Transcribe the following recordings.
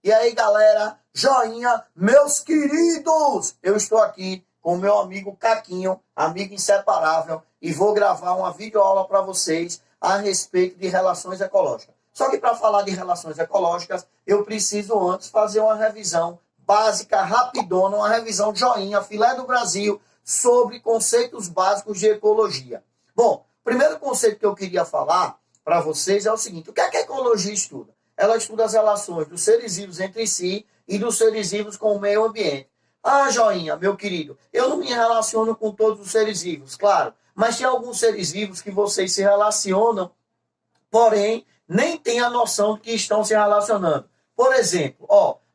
E aí, galera, joinha, meus queridos! Eu estou aqui com o meu amigo Caquinho, amigo inseparável, e vou gravar uma videoaula para vocês a respeito de relações ecológicas. Só que para falar de relações ecológicas, eu preciso antes fazer uma revisão básica, rapidona, uma revisão joinha, filé do Brasil, sobre conceitos básicos de ecologia. Bom, o primeiro conceito que eu queria falar para vocês é o seguinte: o que é que a ecologia estuda? Ela estuda as relações dos seres vivos entre si e dos seres vivos com o meio ambiente. Ah, joinha, meu querido, eu não me relaciono com todos os seres vivos, claro, mas tem alguns seres vivos que vocês se relacionam, porém, nem têm a noção de que estão se relacionando. Por exemplo,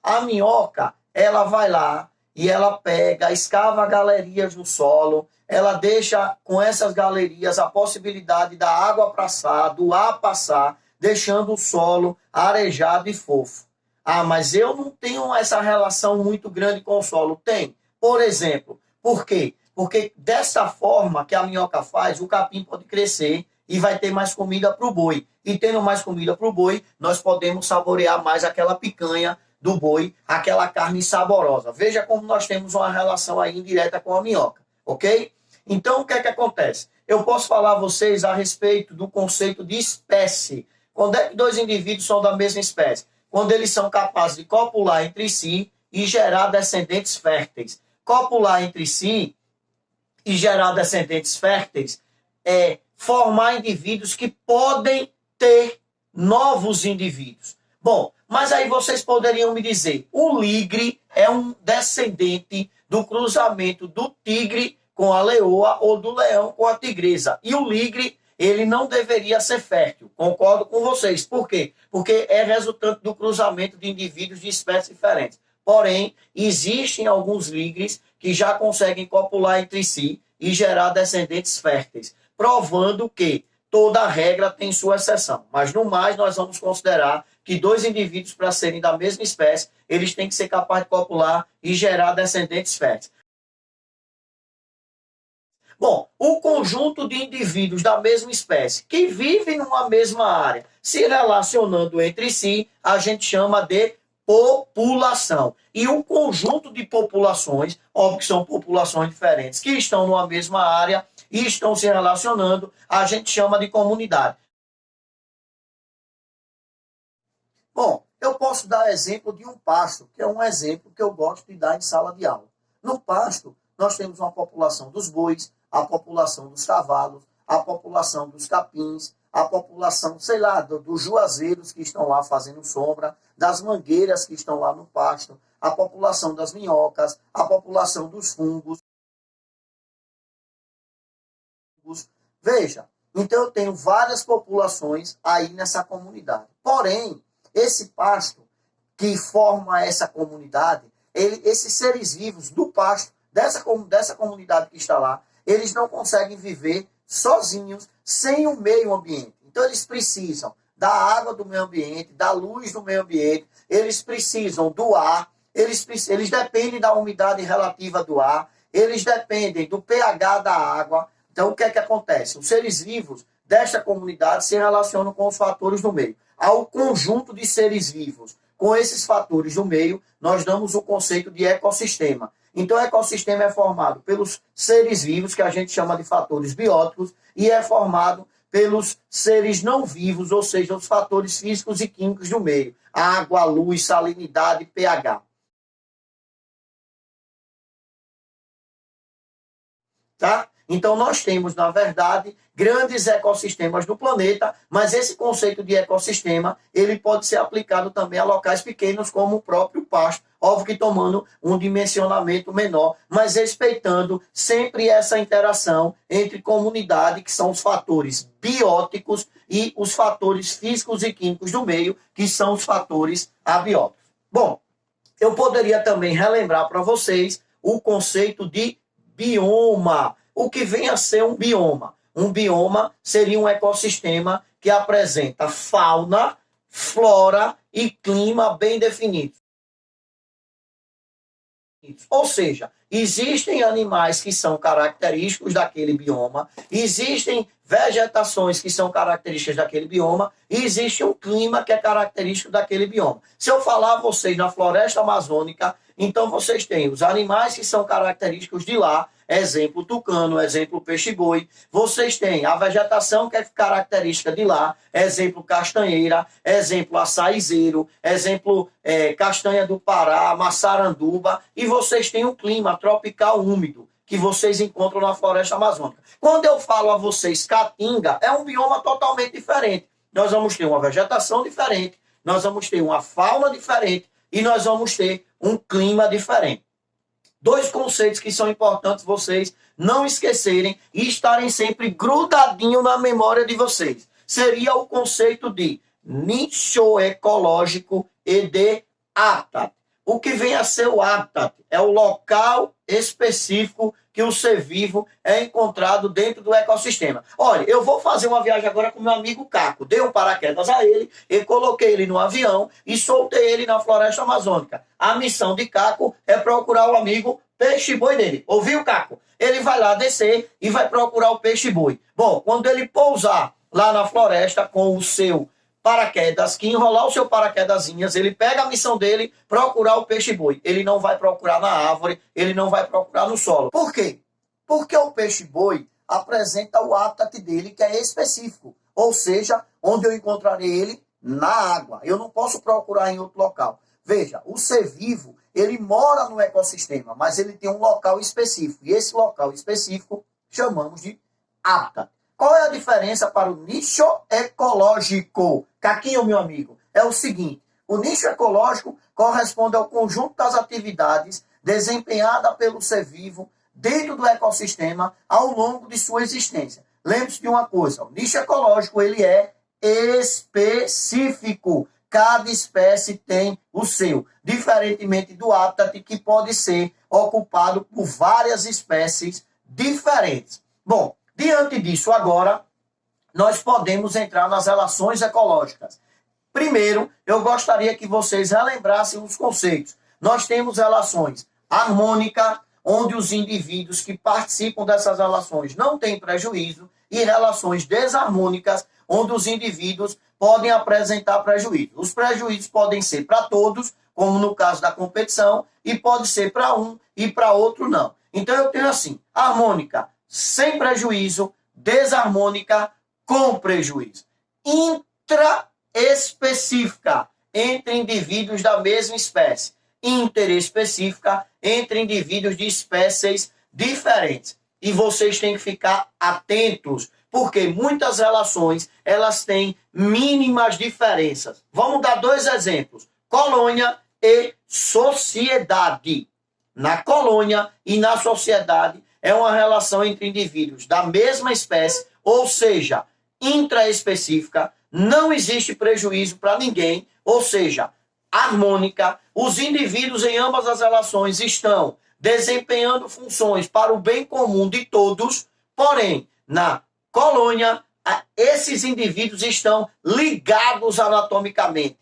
a minhoca, ela vai lá e ela pega, escava galerias no solo, ela deixa com essas galerias a possibilidade da água passar, do ar passar, deixando o solo arejado e fofo. Ah, mas eu não tenho essa relação muito grande com o solo. Tem. Por exemplo, por quê? Porque dessa forma que a minhoca faz, o capim pode crescer e vai ter mais comida para o boi. E tendo mais comida para o boi, nós podemos saborear mais aquela picanha do boi, aquela carne saborosa. Veja como nós temos uma relação aí indireta com a minhoca, ok? Então, o que é que acontece? Eu posso falar a vocês a respeito do conceito de espécie. Quando é que dois indivíduos são da mesma espécie? Quando eles são capazes de copular entre si e gerar descendentes férteis. Copular entre si e gerar descendentes férteis é formar indivíduos que podem ter novos indivíduos. Bom, mas aí vocês poderiam me dizer, o ligre é um descendente do cruzamento do tigre com a leoa ou do leão com a tigresa. E o ligre, ele não deveria ser fértil. Concordo com vocês. Por quê? Porque é resultante do cruzamento de indivíduos de espécies diferentes. Porém, existem alguns ligres que já conseguem copular entre si e gerar descendentes férteis, provando que toda regra tem sua exceção. Mas, no mais, nós vamos considerar que dois indivíduos, para serem da mesma espécie, eles têm que ser capazes de copular e gerar descendentes férteis. Bom, o conjunto de indivíduos da mesma espécie que vivem numa mesma área, se relacionando entre si, a gente chama de população. E um conjunto de populações, óbvio que são populações diferentes, que estão numa mesma área e estão se relacionando, a gente chama de comunidade. Bom, eu posso dar exemplo de um pasto, que é um exemplo que eu gosto de dar em sala de aula. No pasto, nós temos uma população dos bois, a população dos cavalos, a população dos capins, a população, sei lá, dos juazeiros que estão lá fazendo sombra, das mangueiras que estão lá no pasto, a população das minhocas, a população dos fungos. Veja, então eu tenho várias populações aí nessa comunidade. Porém, esse pasto que forma essa comunidade, esses seres vivos do pasto, dessa comunidade que está lá, eles não conseguem viver sozinhos, sem o meio ambiente. Então eles precisam da água do meio ambiente, da luz do meio ambiente, eles precisam do ar, eles dependem da umidade relativa do ar, eles dependem do pH da água. Então o que é que acontece? Os seres vivos desta comunidade se relacionam com os fatores do meio. Ao conjunto de seres vivos com esses fatores do meio, nós damos o conceito de ecossistema. Então, o ecossistema é formado pelos seres vivos, que a gente chama de fatores bióticos, e é formado pelos seres não vivos, ou seja, os fatores físicos e químicos do meio. Água, luz, salinidade, pH. Tá? Então, nós temos, na verdade, grandes ecossistemas no planeta, mas esse conceito de ecossistema, ele pode ser aplicado também a locais pequenos, como o próprio pasto, óbvio que tomando um dimensionamento menor, mas respeitando sempre essa interação entre comunidade, que são os fatores bióticos, e os fatores físicos e químicos do meio, que são os fatores abióticos. Bom, eu poderia também relembrar para vocês o conceito de bioma. O que vem a ser um bioma? Um bioma seria um ecossistema que apresenta fauna, flora e clima bem definidos. Ou seja, existem animais que são característicos daquele bioma, existem vegetações que são características daquele bioma e existe um clima que é característico daquele bioma. Se eu falar a vocês na floresta amazônica, então vocês têm os animais que são característicos de lá, exemplo tucano, exemplo peixe-boi. Vocês têm a vegetação que é característica de lá, exemplo castanheira, exemplo açaizeiro, exemplo castanha do Pará, maçaranduba, e vocês têm um clima tropical úmido que vocês encontram na floresta amazônica. Quando eu falo a vocês caatinga, é um bioma totalmente diferente. Nós vamos ter uma vegetação diferente, nós vamos ter uma fauna diferente e nós vamos ter um clima diferente. Dois conceitos que são importantes vocês não esquecerem e estarem sempre grudadinho na memória de vocês. Seria o conceito de nicho ecológico e de habitat. O que vem a ser o habitat é o local específico que o ser vivo é encontrado dentro do ecossistema. Olha, eu vou fazer uma viagem agora com meu amigo Caco. Dei um paraquedas a ele, eu coloquei ele no avião e soltei ele na floresta amazônica. A missão de Caco é procurar o amigo peixe-boi dele. Ouviu, Caco? Ele vai lá descer e vai procurar o peixe-boi. Bom, quando ele pousar lá na floresta com o seu paraquedas, que enrolar o seu paraquedazinhas, ele pega a missão dele, procurar o peixe-boi. Ele não vai procurar na árvore, ele não vai procurar no solo. Por quê? Porque o peixe-boi apresenta o habitat dele, que é específico. Ou seja, onde eu encontrarei ele? Na água. Eu não posso procurar em outro local. Veja, o ser vivo, ele mora no ecossistema, mas ele tem um local específico. E esse local específico chamamos de habitat. Qual é a diferença para o nicho ecológico? Caquinho, meu amigo, é o seguinte: o nicho ecológico corresponde ao conjunto das atividades desempenhadas pelo ser vivo dentro do ecossistema ao longo de sua existência. Lembre-se de uma coisa: o nicho ecológico ele é específico. Cada espécie tem o seu, diferentemente do habitat que pode ser ocupado por várias espécies diferentes. Bom, diante disso, agora, nós podemos entrar nas relações ecológicas. Primeiro, eu gostaria que vocês relembrassem os conceitos. Nós temos relações harmônicas, onde os indivíduos que participam dessas relações não têm prejuízo, e relações desarmônicas, onde os indivíduos podem apresentar prejuízo. Os prejuízos podem ser para todos, como no caso da competição, e pode ser para um e para outro não. Então eu tenho assim: harmônica sem prejuízo, desarmônica com prejuízo. Intraespecífica, entre indivíduos da mesma espécie. Interespecífica, entre indivíduos de espécies diferentes. E vocês têm que ficar atentos, porque muitas relações, elas têm mínimas diferenças. Vamos dar dois exemplos: colônia e sociedade. Na colônia e na sociedade é uma relação entre indivíduos da mesma espécie, ou seja, intraespecífica, não existe prejuízo para ninguém, ou seja, harmônica. Os indivíduos em ambas as relações estão desempenhando funções para o bem comum de todos, porém, na colônia, esses indivíduos estão ligados anatomicamente.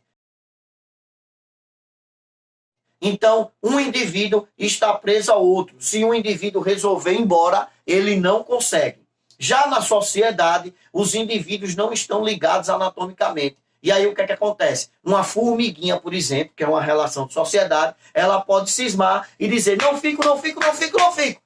Então, um indivíduo está preso ao outro. Se um indivíduo resolver ir embora, ele não consegue. Já na sociedade, os indivíduos não estão ligados anatomicamente. E aí o que é que acontece? Uma formiguinha, por exemplo, que é uma relação de sociedade, ela pode cismar e dizer: não fico, não fico, não fico, não fico.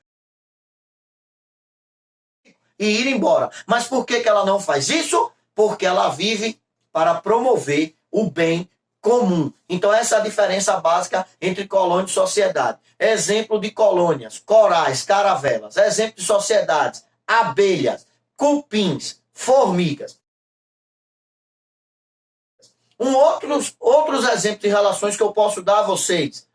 E ir embora. Mas por que ela não faz isso? Porque ela vive para promover o bem comum. Então essa é a diferença básica entre colônia e sociedade. Exemplo de colônias: corais, caravelas. Exemplo de sociedades: abelhas, cupins, formigas. Outros exemplos de relações que eu posso dar a vocês.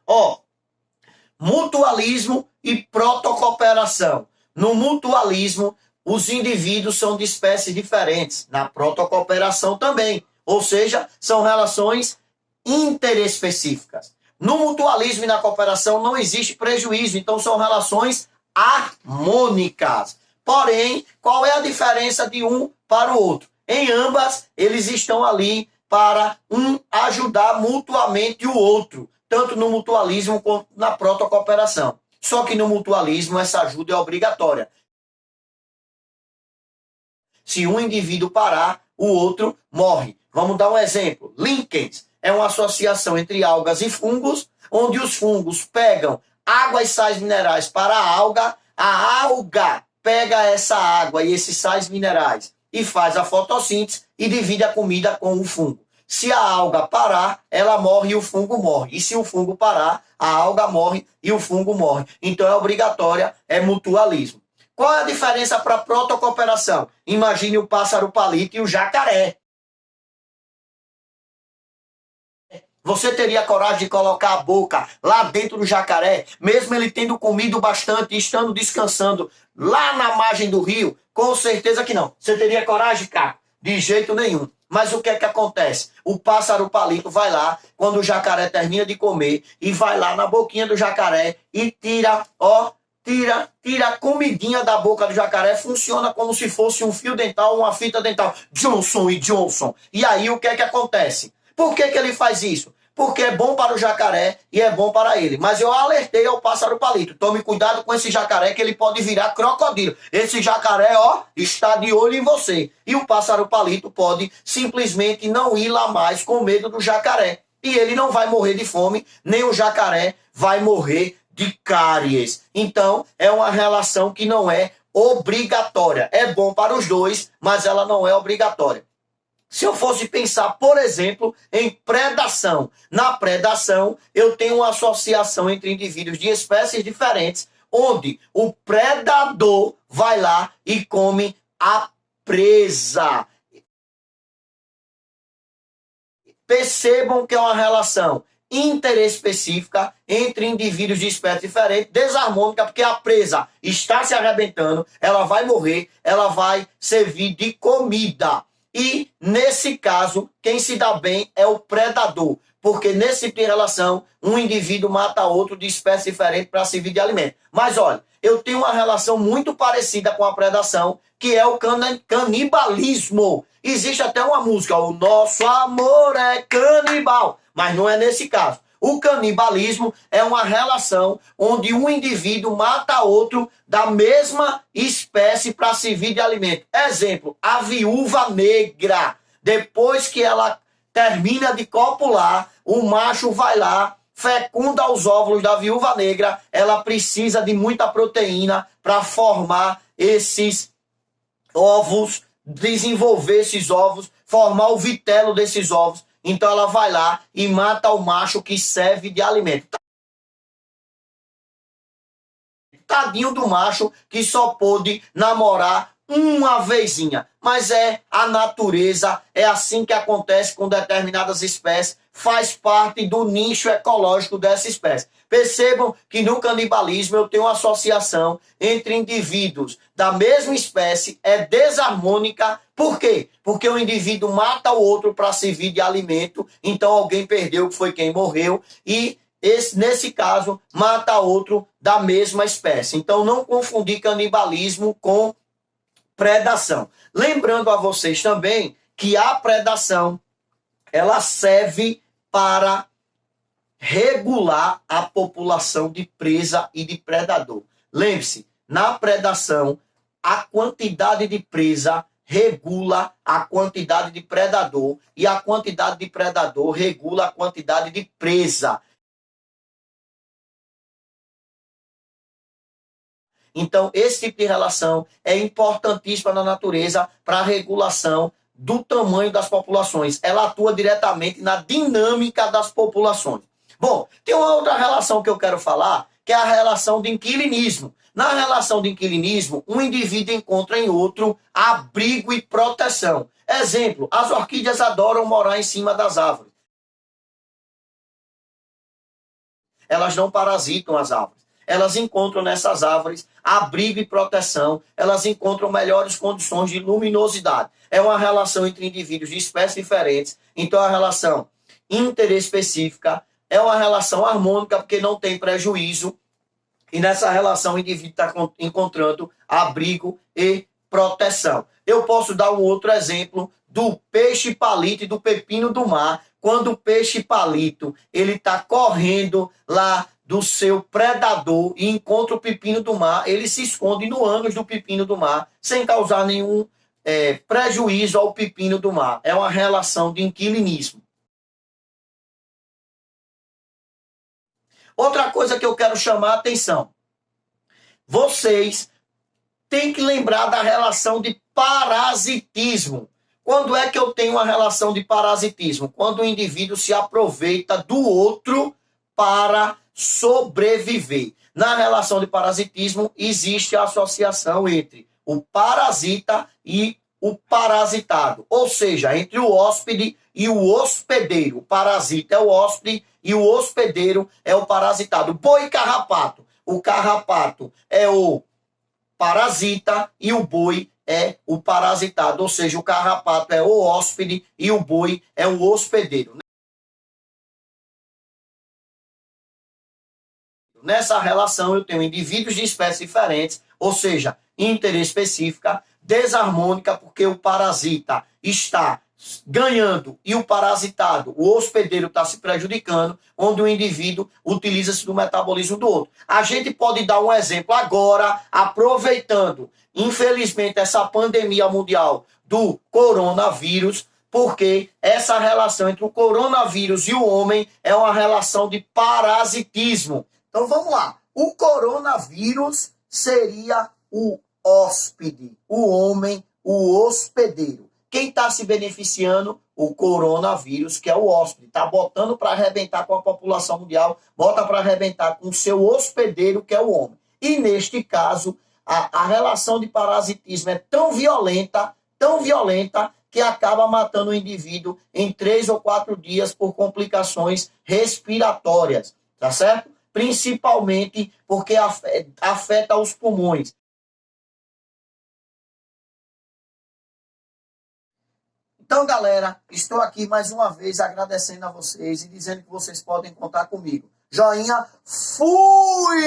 Mutualismo e protocooperação. No mutualismo, os indivíduos são de espécies diferentes. Na protocooperação também. Ou seja, são relações interespecíficas. No mutualismo e na cooperação não existe prejuízo. Então são relações harmônicas. Porém, qual é a diferença de um para o outro? Em ambas, eles estão ali para um ajudar mutuamente o outro, tanto no mutualismo quanto na protocooperação. Só que no mutualismo essa ajuda é obrigatória. Se um indivíduo parar, o outro morre. Vamos dar um exemplo. Líquens é uma associação entre algas e fungos, onde os fungos pegam água e sais minerais para a alga pega essa água e esses sais minerais e faz a fotossíntese e divide a comida com o fungo. Se a alga parar, ela morre e o fungo morre. E se o fungo parar, a alga morre e o fungo morre. Então é obrigatória, é mutualismo. Qual é a diferença para protocooperação? Imagine o pássaro palito e o jacaré. Você teria coragem de colocar a boca lá dentro do jacaré, mesmo ele tendo comido bastante e estando descansando lá na margem do rio? Com certeza que não. Você teria coragem, cara? De jeito nenhum. Mas o que é que acontece? O pássaro palito vai lá, quando o jacaré termina de comer, e vai lá na boquinha do jacaré e tira a comidinha da boca do jacaré. Funciona como se fosse um fio dental, uma fita dental. Johnson e Johnson. E aí o que é que acontece? Por que ele faz isso? Porque é bom para o jacaré e é bom para ele. Mas eu alertei ao pássaro palito. Tome cuidado com esse jacaré que ele pode virar crocodilo. Esse jacaré, está de olho em você. E o pássaro palito pode simplesmente não ir lá mais com medo do jacaré. E ele não vai morrer de fome, nem o jacaré vai morrer de cáries. Então, é uma relação que não é obrigatória. É bom para os dois, mas ela não é obrigatória. Se eu fosse pensar, por exemplo, em predação. Na predação, eu tenho uma associação entre indivíduos de espécies diferentes, onde o predador vai lá e come a presa. Percebam que é uma relação interespecífica entre indivíduos de espécies diferentes, desarmônica, porque a presa está se arrebentando, ela vai morrer, ela vai servir de comida. E, nesse caso, quem se dá bem é o predador, porque nesse tipo de relação, um indivíduo mata outro de espécie diferente para servir de alimento. Mas, olha, eu tenho uma relação muito parecida com a predação, que é o canibalismo. Existe até uma música, o nosso amor é canibal, mas não é nesse caso. O canibalismo é uma relação onde um indivíduo mata outro da mesma espécie para servir de alimento. Exemplo, a viúva negra. Depois que ela termina de copular, o macho vai lá, fecunda os óvulos da viúva negra. Ela precisa de muita proteína para formar esses ovos, desenvolver esses ovos, formar o vitelo desses ovos. Então ela vai lá e mata o macho que serve de alimento. Tadinho do macho que só pôde namorar uma vezinha. Mas é a natureza, é assim que acontece com determinadas espécies, faz parte do nicho ecológico dessa espécie. Percebam que no canibalismo eu tenho uma associação entre indivíduos da mesma espécie, é desarmônica. Por quê? Porque o indivíduo mata o outro para servir de alimento, então alguém perdeu, que foi quem morreu, e nesse caso mata outro da mesma espécie. Então não confundir canibalismo com predação. Lembrando a vocês também que a predação ela serve para regular a população de presa e de predador. Lembre-se, na predação, a quantidade de presa regula a quantidade de predador e a quantidade de predador regula a quantidade de presa. Então, esse tipo de relação é importantíssima na natureza para a regulação do tamanho das populações. Ela atua diretamente na dinâmica das populações. Bom, tem uma outra relação que eu quero falar, que é a relação de inquilinismo. Na relação de inquilinismo, um indivíduo encontra em outro abrigo e proteção. Exemplo, as orquídeas adoram morar em cima das árvores. Elas não parasitam as árvores. Elas encontram nessas árvores abrigo e proteção, elas encontram melhores condições de luminosidade. É uma relação entre indivíduos de espécies diferentes, então a relação interespecífica é uma relação harmônica, porque não tem prejuízo, e nessa relação o indivíduo está encontrando abrigo e proteção. Eu posso dar um outro exemplo do peixe palito e do pepino do mar. Quando o peixe palito ele está correndo lá do seu predador e encontra o pepino do mar, ele se esconde no ânus do pepino do mar, sem causar nenhum prejuízo ao pepino do mar. É uma relação de inquilinismo. Outra coisa que eu quero chamar a atenção. Vocês têm que lembrar da relação de parasitismo. Quando é que eu tenho uma relação de parasitismo? Quando o indivíduo se aproveita do outro para sobreviver. Na relação de parasitismo, existe a associação entre o parasita e o parasitado. Ou seja, entre o hóspede e o hospedeiro. O parasita é o hóspede e o hospedeiro é o parasitado. Boi carrapato. O carrapato é o parasita e o boi é o parasitado. Ou seja, o carrapato é o hóspede e o boi é o hospedeiro. Nessa relação eu tenho indivíduos de espécies diferentes, ou seja, interespecífica, desarmônica, porque o parasita está ganhando e o parasitado, o hospedeiro, está se prejudicando, onde o indivíduo utiliza-se do metabolismo do outro. A gente pode dar um exemplo agora, aproveitando, infelizmente, essa pandemia mundial do coronavírus, porque essa relação entre o coronavírus e o homem é uma relação de parasitismo. Então vamos lá. O coronavírus seria o hóspede, o homem, o hospedeiro. Quem está se beneficiando? O coronavírus, que é o hóspede. Está botando para arrebentar com a população mundial, bota para arrebentar com o seu hospedeiro, que é o homem. E neste caso, a relação de parasitismo é tão violenta, que acaba matando o indivíduo em 3 ou 4 dias por complicações respiratórias. Tá certo? Principalmente porque afeta os pulmões. Então, galera, estou aqui mais uma vez agradecendo a vocês e dizendo que vocês podem contar comigo. Joinha, fui!